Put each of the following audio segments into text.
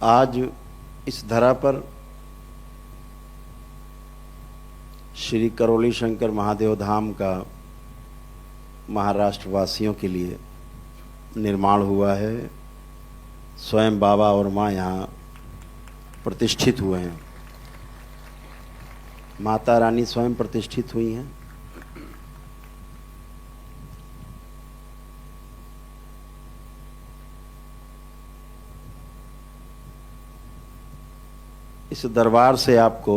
आज इस धरा पर श्री करौली शंकर महादेव धाम का महाराष्ट्र वासियों के लिए निर्माण हुआ है। स्वयं बाबा और माँ यहाँ प्रतिष्ठित हुए हैं। माता रानी स्वयं प्रतिष्ठित हुई हैं। इस दरबार से आपको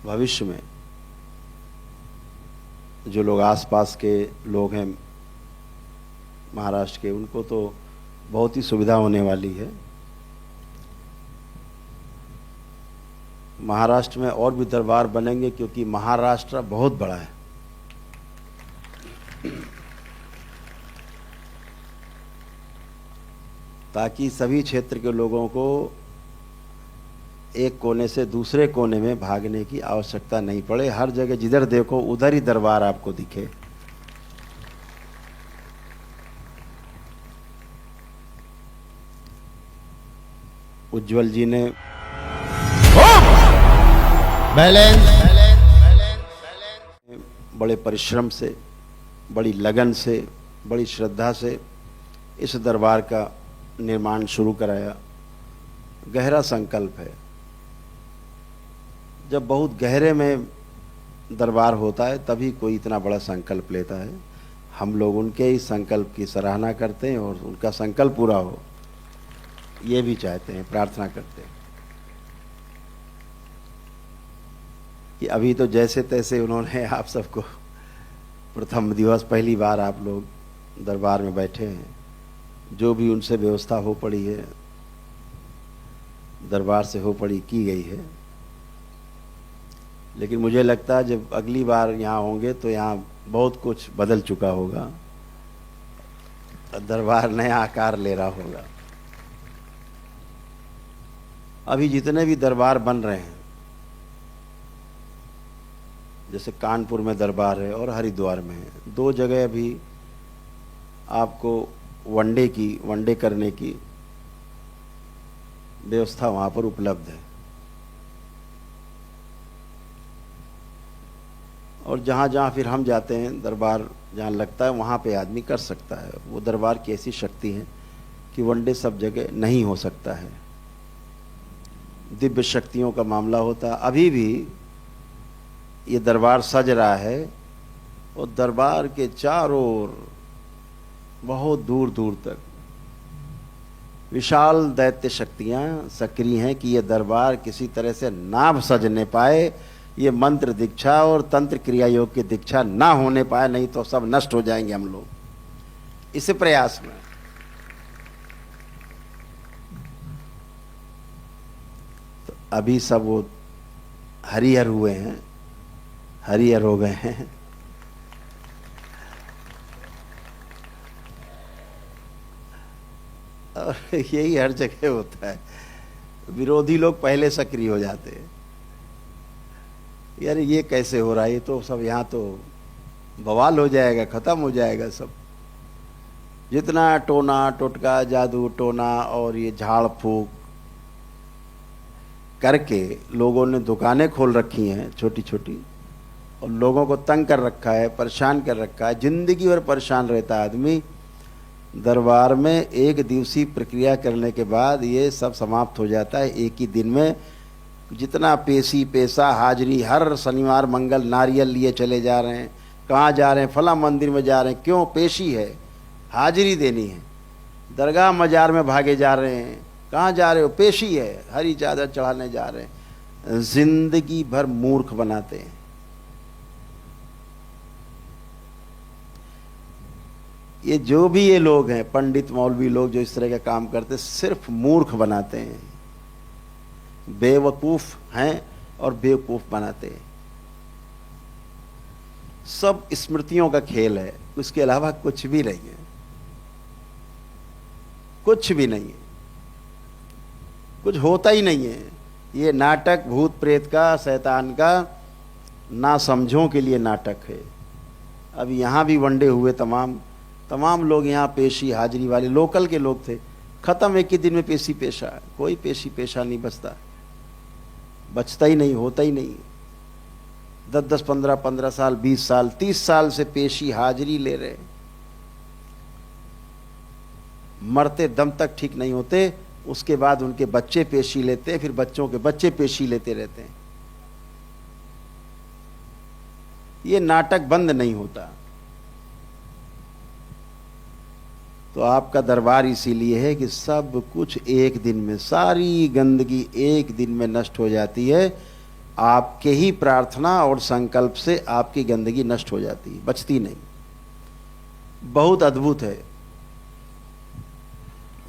भविष्य में जो लोग आसपास के लोग हैं महाराष्ट्र के, उनको तो बहुत ही सुविधा होने वाली है। महाराष्ट्र में और भी दरबार बनेंगे क्योंकि महाराष्ट्र बहुत बड़ा है। ताकि सभी क्षेत्र के लोगों को एक कोने से दूसरे कोने में भागने की आवश्यकता नहीं पड़े। हर जगह जिधर देखो उधर ही दरबार आपको दिखे। उज्जवल जी ने बड़े परिश्रम से, बड़ी लगन से, बड़ी श्रद्धा से इस दरबार का निर्माण शुरू कराया। गहरा संकल्प है। जब बहुत गहरे में दरबार होता है तभी कोई इतना बड़ा संकल्प लेता है। हम लोग उनके इस संकल्प की सराहना करते हैं और उनका संकल्प पूरा हो ये भी चाहते हैं, प्रार्थना करते हैं कि अभी तो जैसे तैसे उन्होंने आप सबको प्रथम दिवस पहली बार आप लोग दरबार में बैठे हैं। जो भी उनसे व्यवस्था हो पड़ी है, दरबार से हो पड़ी की गई है। लेकिन मुझे लगता है जब अगली बार यहाँ होंगे तो यहाँ बहुत कुछ बदल चुका होगा। दरबार नया आकार ले रहा होगा। अभी जितने भी दरबार बन रहे हैं, जैसे कानपुर में दरबार है और हरिद्वार में है, दो जगह अभी आपको वनडे करने की व्यवस्था वहाँ पर उपलब्ध है। और जहाँ जहाँ फिर हम जाते हैं, दरबार जहाँ लगता है वहाँ पे आदमी कर सकता है। वो दरबार की ऐसी शक्ति है कि वनडे सब जगह नहीं हो सकता है। दिव्य शक्तियों का मामला होता है। अभी भी ये दरबार सज रहा है और दरबार के चारों ओर बहुत दूर दूर तक विशाल दैत्य शक्तियाँ सक्रिय हैं कि ये दरबार किसी तरह से ना सज नहीं पाए। ये मंत्र दीक्षा और तंत्र क्रिया योग की दीक्षा ना होने पाए, नहीं तो सब नष्ट हो जाएंगे हम लोग इस प्रयास में। तो अभी सब वो हरिहर हुए हैं, हरिहर हो गए हैं। और यही हर जगह होता है। विरोधी लोग पहले सक्रिय हो जाते हैं। यार ये कैसे हो रहा है, ये तो सब यहाँ तो बवाल हो जाएगा, खत्म हो जाएगा सब। जितना टोना टोटका जादू टोना और ये झाड़ फूक करके लोगों ने दुकानें खोल रखी हैं छोटी छोटी, और लोगों को तंग कर रखा है, परेशान कर रखा है। जिंदगी भर परेशान रहता है आदमी। दरबार में एक दिवसीय प्रक्रिया करने के बाद ये सब समाप्त हो जाता है एक ही दिन में। जितना पेशी पैसा हाजिरी, हर शनिवार मंगल नारियल लिए चले जा रहे हैं। कहाँ जा रहे हैं? फला मंदिर में जा रहे हैं। क्यों? पेशी है, हाजिरी देनी है। दरगाह मजार में भागे जा रहे हैं। कहाँ जा रहे हो? पेशी है, हरी चादर चढ़ाने जा रहे हैं। जिंदगी भर मूर्ख बनाते हैं। ये जो भी ये लोग हैं, पंडित मौलवी लोग जो इस तरह का काम करते, सिर्फ मूर्ख बनाते हैं, बेवकूफ हैं और बेवकूफ बनाते हैं। सब स्मृतियों का खेल है, उसके अलावा कुछ भी नहीं है। कुछ भी नहीं है, कुछ होता ही नहीं है। ये नाटक भूत प्रेत का, शैतान का, ना समझों के लिए नाटक है। अब यहाँ भी वनडे हुए, तमाम लोग यहाँ पेशी हाजिरी वाले लोकल के लोग थे। खत्म एक ही दिन में पेशी पेशा, कोई पेशी पेशा नहीं बचता, बचता ही नहीं, होता ही नहीं। 10-10, 15-15 साल, 20 साल, 30 साल से पेशी हाजिरी ले रहे, मरते दम तक ठीक नहीं होते। उसके बाद उनके बच्चे पेशी लेते हैं, फिर बच्चों के बच्चे पेशी लेते रहते हैं। ये नाटक बंद नहीं होता। तो आपका दरबार इसीलिए है कि सब कुछ एक दिन में, सारी गंदगी एक दिन में नष्ट हो जाती है। आपके ही प्रार्थना और संकल्प से आपकी गंदगी नष्ट हो जाती है, बचती नहीं। बहुत अद्भुत है।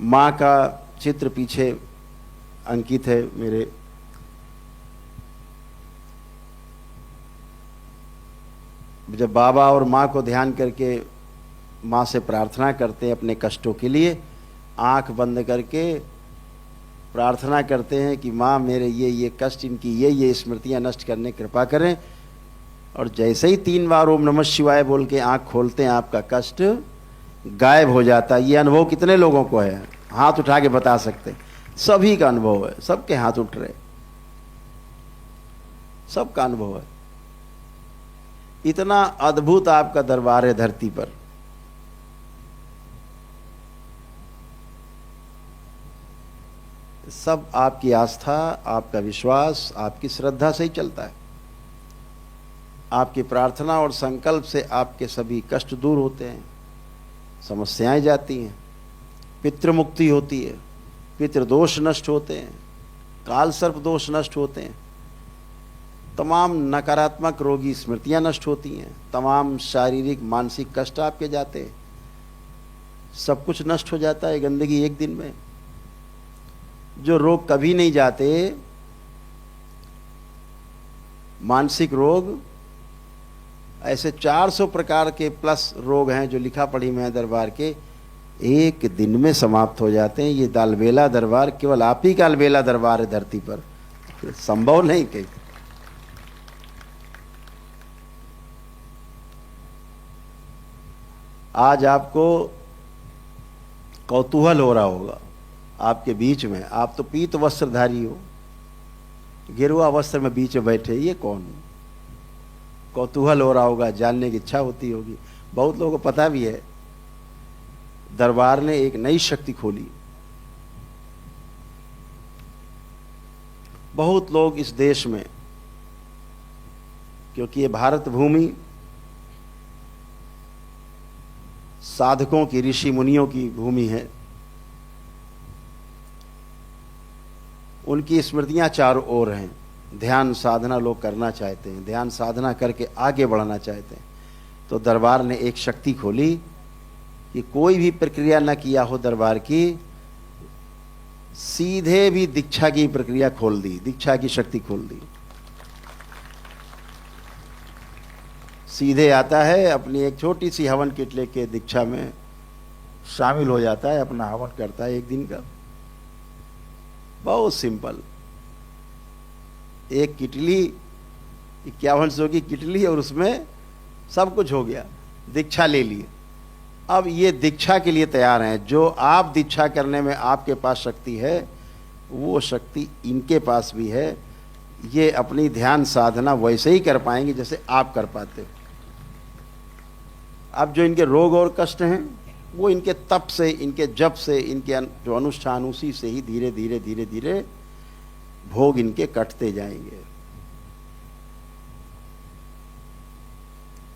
माँ का चित्र पीछे अंकित है मेरे। जब बाबा और माँ को ध्यान करके माँ से प्रार्थना करते हैं अपने कष्टों के लिए, आंख बंद करके प्रार्थना करते हैं कि माँ मेरे ये कष्ट, इनकी ये स्मृतियाँ नष्ट करने कृपा करें। और जैसे ही 3 बार ओम नमः शिवाय बोल के आंख खोलते हैं, आपका कष्ट गायब हो जाता है। ये अनुभव कितने लोगों को है? हाथ उठा के बता सकते? सभी का अनुभव है, सबके हाथ उठ रहे, सबका अनुभव है। इतना अद्भुत आपका दरबार है धरती पर। सब आपकी आस्था, आपका विश्वास, आपकी श्रद्धा से ही चलता है। आपकी प्रार्थना और संकल्प से आपके सभी कष्ट दूर होते हैं, समस्याएं जाती हैं, पितृ मुक्ति होती है, पितृदोष नष्ट होते हैं, काल सर्प दोष नष्ट होते हैं, तमाम नकारात्मक रोगी स्मृतियां नष्ट होती हैं, तमाम शारीरिक मानसिक कष्ट आपके जाते हैं, सब कुछ नष्ट हो जाता है गंदगी एक दिन में। जो रोग कभी नहीं जाते, मानसिक रोग, ऐसे 400 प्रकार के प्लस रोग हैं जो लिखा पढ़ी में है दरबार के, एक दिन में समाप्त हो जाते हैं। ये अलबेला दरबार केवल आप ही का अलबेला दरबार है धरती पर, संभव नहीं कहीं। आज आपको कौतूहल हो रहा होगा आपके बीच में, आप तो पीत वस्त्रधारी हो, गेरुआ वस्त्र में बीच में बैठे, ये कौन? कौतूहल हो रहा होगा, जानने की इच्छा होती होगी। बहुत लोगों को पता भी है दरबार ने एक नई शक्ति खोली। बहुत लोग इस देश में, क्योंकि ये भारत भूमि साधकों की, ऋषि मुनियों की भूमि है, उनकी स्मृतियां चारों ओर हैं। ध्यान साधना लोग करना चाहते हैं, ध्यान साधना करके आगे बढ़ना चाहते हैं। तो दरबार ने एक शक्ति खोली कि कोई भी प्रक्रिया न किया हो दरबार की, सीधे भी दीक्षा की प्रक्रिया खोल दी, दीक्षा की शक्ति खोल दी। सीधे आता है, अपनी एक छोटी सी हवन किट लेके दीक्षा में शामिल हो जाता है, अपना हवन करता है एक दिन का। बहुत सिंपल, एक किटली, 5100 की किटली, और उसमें सब कुछ हो गया, दीक्षा ले ली। अब ये दीक्षा के लिए तैयार हैं। जो आप दीक्षा करने में आपके पास शक्ति है, वो शक्ति इनके पास भी है। ये अपनी ध्यान साधना वैसे ही कर पाएंगे जैसे आप कर पाते हो। अब जो इनके रोग और कष्ट हैं, वो इनके तप से, इनके जप से, इनके जो अनुष्ठान, उसी से ही धीरे धीरे धीरे धीरे भोग इनके कटते जाएंगे।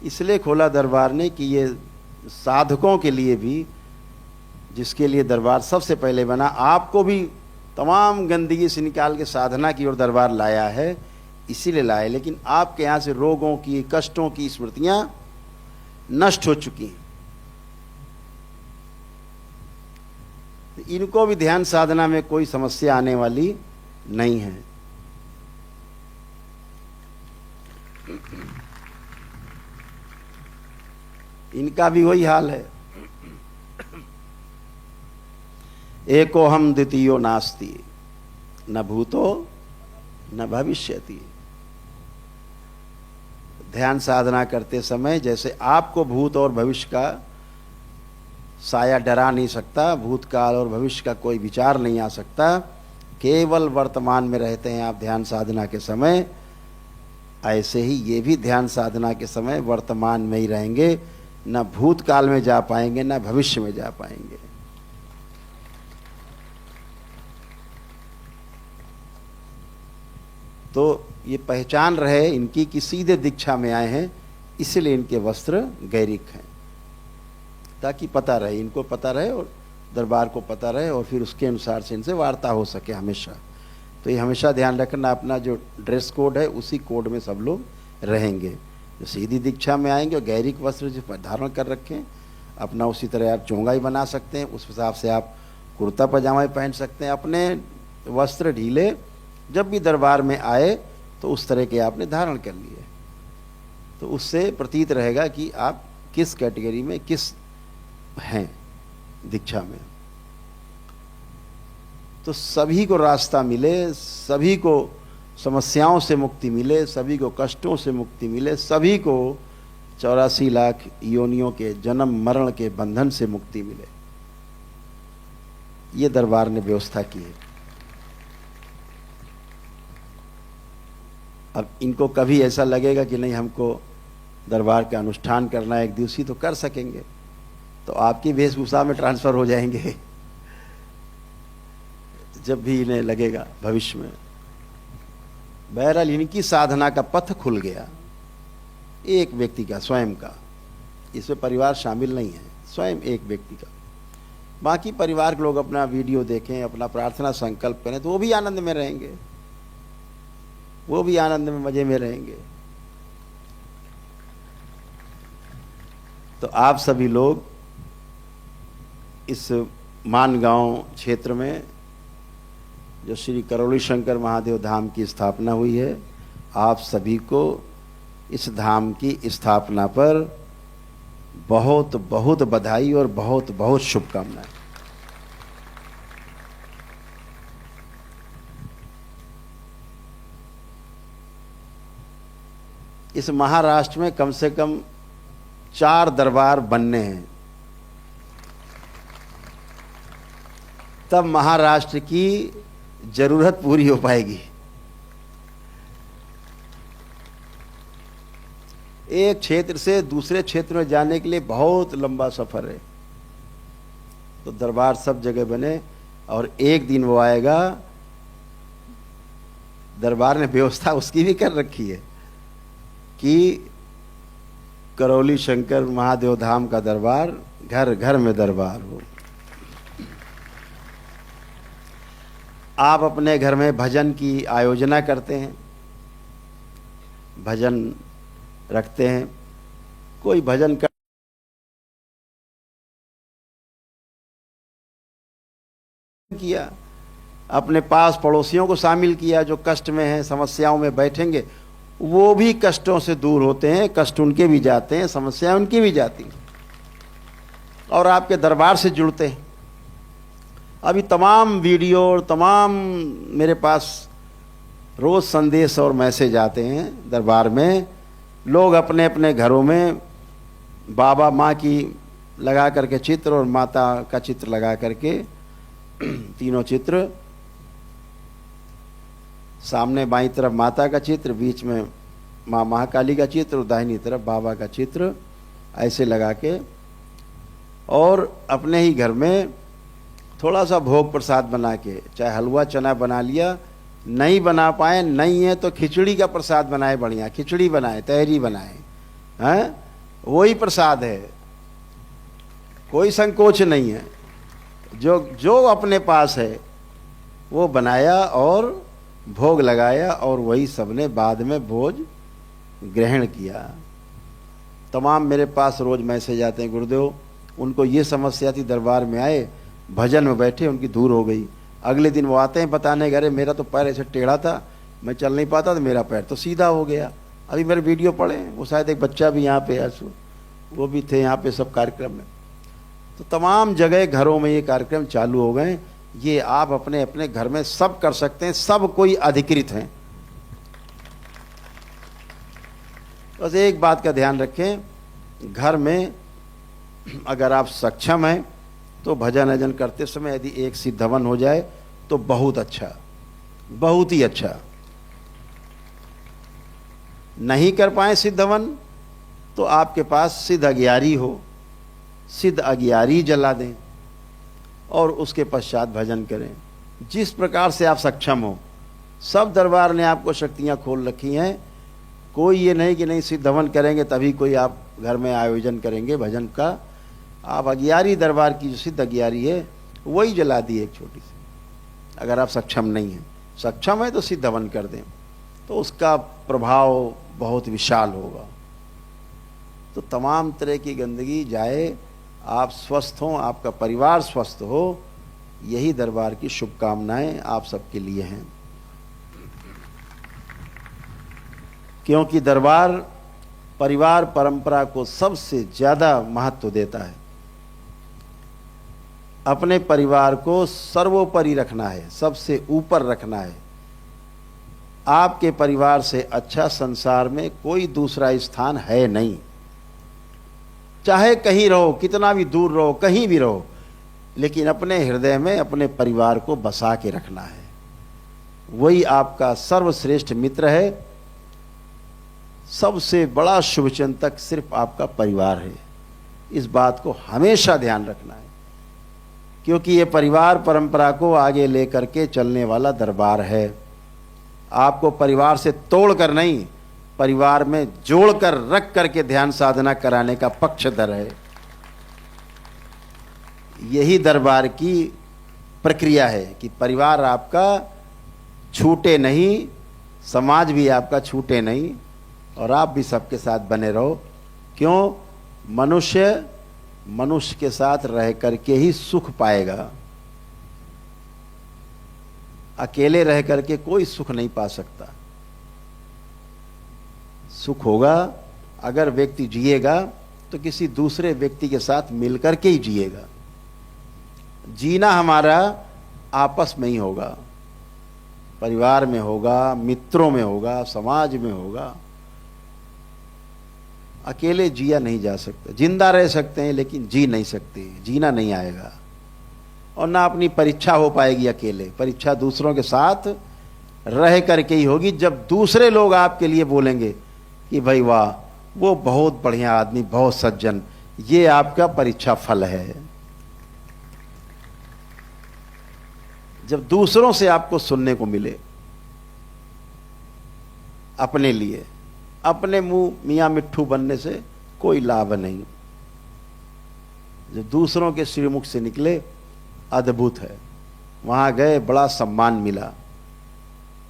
इसलिए खोला दरबार ने कि ये साधकों के लिए भी, जिसके लिए दरबार सबसे पहले बना, आपको भी तमाम गंदगी से निकाल के साधना की ओर दरबार लाया है, इसीलिए लाया। लेकिन आपके यहाँ से रोगों की, कष्टों की स्मृतियां नष्ट हो चुकी हैं। इनको भी ध्यान साधना में कोई समस्या आने वाली नहीं है। इनका भी वही हाल है। एको हम द्वितीयो नास्ति, न भूतो न भविष्यति। ध्यान साधना करते समय जैसे आपको भूत और भविष्य का साया डरा नहीं सकता, भूतकाल और भविष्य का कोई विचार नहीं आ सकता, केवल वर्तमान में रहते हैं आप ध्यान साधना के समय। ऐसे ही ये भी ध्यान साधना के समय वर्तमान में ही रहेंगे, न भूतकाल में जा पाएंगे न भविष्य में जा पाएंगे। तो ये पहचान रहे इनकी कि सीधे दीक्षा में आए हैं, इसलिए इनके वस्त्र गैरिक हैं, ताकि पता रहे, इनको पता रहे और दरबार को पता रहे, और फिर उसके अनुसार से इनसे वार्ता हो सके हमेशा। तो ये हमेशा ध्यान रखना, अपना जो ड्रेस कोड है उसी कोड में सब लोग रहेंगे। जो सीधी दीक्षा में आएंगे और गैरिक वस्त्र जो धारण कर रखें, अपना उसी तरह आप चोंगाई बना सकते हैं, उस हिसाब से आप कुर्ता पजामा पहन सकते हैं। अपने वस्त्र ढीले जब भी दरबार में आए तो उस तरह के आपने धारण कर लिए, तो उससे प्रतीत रहेगा कि आप किस कैटेगरी में किस हैं दीक्षा में। तो सभी को रास्ता मिले, सभी को समस्याओं से मुक्ति मिले, सभी को कष्टों से मुक्ति मिले, सभी को 84 लाख योनियों के जन्म मरण के बंधन से मुक्ति मिले, ये दरबार ने व्यवस्था की है। अब इनको कभी ऐसा लगेगा कि नहीं हमको दरबार का अनुष्ठान करना है एक दिवसीय, तो कर सकेंगे, तो आपकी वेशभूषा में ट्रांसफर हो जाएंगे जब भी इन्हें लगेगा भविष्य में। बहरहाल इनकी साधना का पथ खुल गया, एक व्यक्ति का स्वयं का, इसमें परिवार शामिल नहीं है, स्वयं एक व्यक्ति का। बाकी परिवार के लोग अपना वीडियो देखें, अपना प्रार्थना संकल्प करें, तो वो भी आनंद में रहेंगे, वो भी आनंद में मजे में रहेंगे। तो आप सभी लोग इस मानगांव क्षेत्र में जो श्री करौली शंकर महादेव धाम की स्थापना हुई है, आप सभी को इस धाम की स्थापना पर बहुत बहुत बधाई और बहुत बहुत शुभकामनाएं। इस महाराष्ट्र में कम से कम 4 दरबार बनने हैं, तब महाराष्ट्र की जरूरत पूरी हो पाएगी। एक क्षेत्र से दूसरे क्षेत्र में जाने के लिए बहुत लंबा सफर है, तो दरबार सब जगह बने, और एक दिन वो आएगा, दरबार ने व्यवस्था उसकी भी कर रखी है कि करौली शंकर महादेव धाम का दरबार घर घर में दरबार हो। आप अपने घर में भजन की आयोजना करते हैं, भजन रखते हैं, कोई भजन कर किया, अपने पास पड़ोसियों को शामिल किया जो कष्ट में हैं, समस्याओं में बैठेंगे, वो भी कष्टों से दूर होते हैं, कष्ट उनके भी जाते हैं, समस्याएं उनकी भी जाती हैं, और आपके दरबार से जुड़ते हैं। अभी तमाम वीडियो और तमाम मेरे पास रोज़ संदेश और मैसेज आते हैं, दरबार में लोग अपने अपने घरों में बाबा माँ की लगा करके चित्र और माता का चित्र लगा करके, तीनों चित्र, सामने बाईं तरफ माता का चित्र, बीच में माँ महाकाली का चित्र और दाहिनी तरफ बाबा का चित्र, ऐसे लगा के, और अपने ही घर में थोड़ा सा भोग प्रसाद बना के, चाहे हलवा चना बना लिया, नहीं बना पाए, नहीं है तो खिचड़ी का प्रसाद बनाए, बढ़िया खिचड़ी बनाए, तहरी बनाए, हैं, वही प्रसाद है, कोई संकोच नहीं है, जो जो अपने पास है वो बनाया और भोग लगाया, और वही सबने बाद में भोज ग्रहण किया। तमाम मेरे पास रोज मैसेज आते हैं, गुरुदेव उनको ये समस्या थी, दरबार में आए, भजन में बैठे, उनकी दूर हो गई। अगले दिन वो आते हैं बताने, अरे मेरा तो पैर ऐसे टेढ़ा था, मैं चल नहीं पाता, तो मेरा पैर तो सीधा हो गया। अभी मेरे वीडियो पड़े, वो शायद एक बच्चा भी यहाँ पे है, वो भी थे यहाँ पे सब कार्यक्रम में। तो तमाम जगह घरों में ये कार्यक्रम चालू हो गए। ये आप अपने अपने घर में सब कर सकते हैं, सब कोई अधिकृत हैं। बस एक बात का ध्यान रखें, घर में अगर आप सक्षम हैं तो भजन अजन करते समय यदि एक सिद्ध हवन हो जाए तो बहुत अच्छा, बहुत ही अच्छा। नहीं कर पाए सिद्ध हवन तो आपके पास सिद्ध अगियारी हो, सिद्ध अगियारी जला दें और उसके पश्चात भजन करें। जिस प्रकार से आप सक्षम हो, सब दरबार ने आपको शक्तियां खोल रखी हैं। कोई ये नहीं कि नहीं सिद्ध हवन करेंगे तभी कोई आप घर में आयोजन करेंगे भजन का। आप अगियारी दरबार की जो सिद्ध अगियारी है वही जला दी एक छोटी सी। अगर आप सक्षम नहीं हैं, सक्षम है तो सिद्ध हवन कर दें तो उसका प्रभाव बहुत विशाल होगा। तो तमाम तरह की गंदगी जाए, आप स्वस्थ हों, आपका परिवार स्वस्थ हो, यही दरबार की शुभकामनाएं आप सबके लिए हैं। क्योंकि दरबार परिवार परंपरा को सबसे ज्यादा महत्व देता है। अपने परिवार को सर्वोपरि रखना है, सबसे ऊपर रखना है। आपके परिवार से अच्छा संसार में कोई दूसरा स्थान है नहीं। चाहे कहीं रहो, कितना भी दूर रहो, कहीं भी रहो, लेकिन अपने हृदय में अपने परिवार को बसा के रखना है। वही आपका सर्वश्रेष्ठ मित्र है। सबसे बड़ा शुभचिंतक सिर्फ आपका परिवार है। इस बात को हमेशा ध्यान रखना है, क्योंकि ये परिवार परंपरा को आगे लेकर के चलने वाला दरबार है। आपको परिवार से तोड़कर नहीं, परिवार में जोड़कर रख करके ध्यान साधना कराने का पक्षधर है। यही दरबार की प्रक्रिया है कि परिवार आपका छूटे नहीं, समाज भी आपका छूटे नहीं और आप भी सबके साथ बने रहो। क्यों? मनुष्य मनुष्य के साथ रह करके ही सुख पाएगा। अकेले रह करके कोई सुख नहीं पा सकता। सुख होगा अगर व्यक्ति जिएगा तो किसी दूसरे व्यक्ति के साथ मिलकर के ही जिएगा। जीना हमारा आपस में ही होगा, परिवार में होगा, मित्रों में होगा, समाज में होगा। अकेले जिया नहीं जा सकता। जिंदा रह सकते हैं लेकिन जी नहीं सकते, जीना नहीं आएगा। और ना अपनी परीक्षा हो पाएगी अकेले। परीक्षा दूसरों के साथ रह करके ही होगी, जब दूसरे लोग आपके लिए बोलेंगे कि भाई वाह, वो बहुत बढ़िया आदमी, बहुत सज्जन। ये आपका परीक्षा फल है। जब दूसरों से आपको सुनने को मिले, अपने लिए अपने मुंह मियां मिट्ठू बनने से कोई लाभ नहीं। जो दूसरों के श्रीमुख से निकले, अद्भुत है। वहां गए बड़ा सम्मान मिला,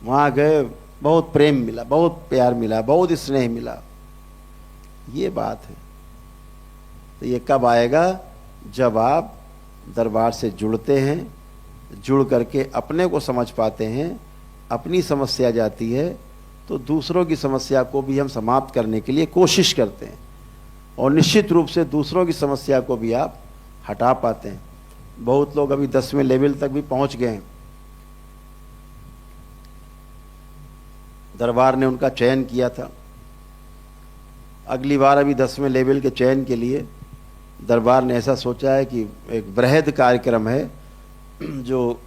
वहां गए बहुत प्रेम मिला, बहुत प्यार मिला, बहुत स्नेह मिला। ये बात है। तो ये कब आएगा? जब आप दरबार से जुड़ते हैं, जुड़ करके अपने को समझ पाते हैं, अपनी समस्या जाती है तो दूसरों की समस्या को भी हम समाप्त करने के लिए कोशिश करते हैं और निश्चित रूप से दूसरों की समस्या को भी आप हटा पाते हैं। बहुत लोग अभी 10वें लेवल तक भी पहुंच गए हैं। दरबार ने उनका चयन किया था। अगली बार अभी 10वें लेवल के चयन के लिए दरबार ने ऐसा सोचा है कि एक बृहद कार्यक्रम है जो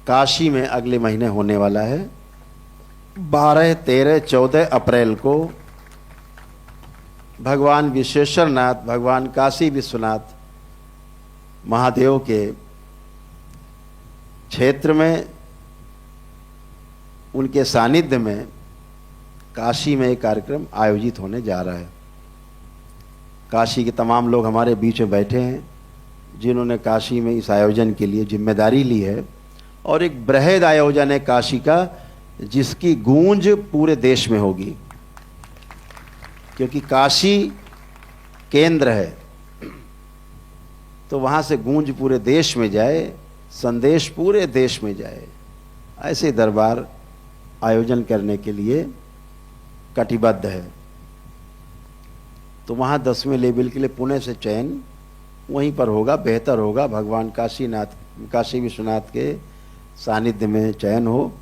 काशी में अगले महीने होने वाला है। 12, 13, 14 अप्रैल को भगवान विश्वेश्वरनाथ, भगवान काशी विश्वनाथ महादेव के क्षेत्र में, उनके सानिध्य में काशी में एक कार्यक्रम आयोजित होने जा रहा है। काशी के तमाम लोग हमारे बीच में बैठे हैं जिन्होंने काशी में इस आयोजन के लिए जिम्मेदारी ली है। और एक बृहद आयोजन है काशी का, जिसकी गूंज पूरे देश में होगी, क्योंकि काशी केंद्र है। तो वहां से गूंज पूरे देश में जाए, संदेश पूरे देश में जाए, ऐसे दरबार आयोजन करने के लिए कटिबद्ध है। तो वहां 10वें लेवल के लिए पुणे से चयन वहीं पर होगा, बेहतर होगा। भगवान काशी विश्वनाथ के सानिध्य में चयन हो।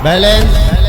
बैलेंस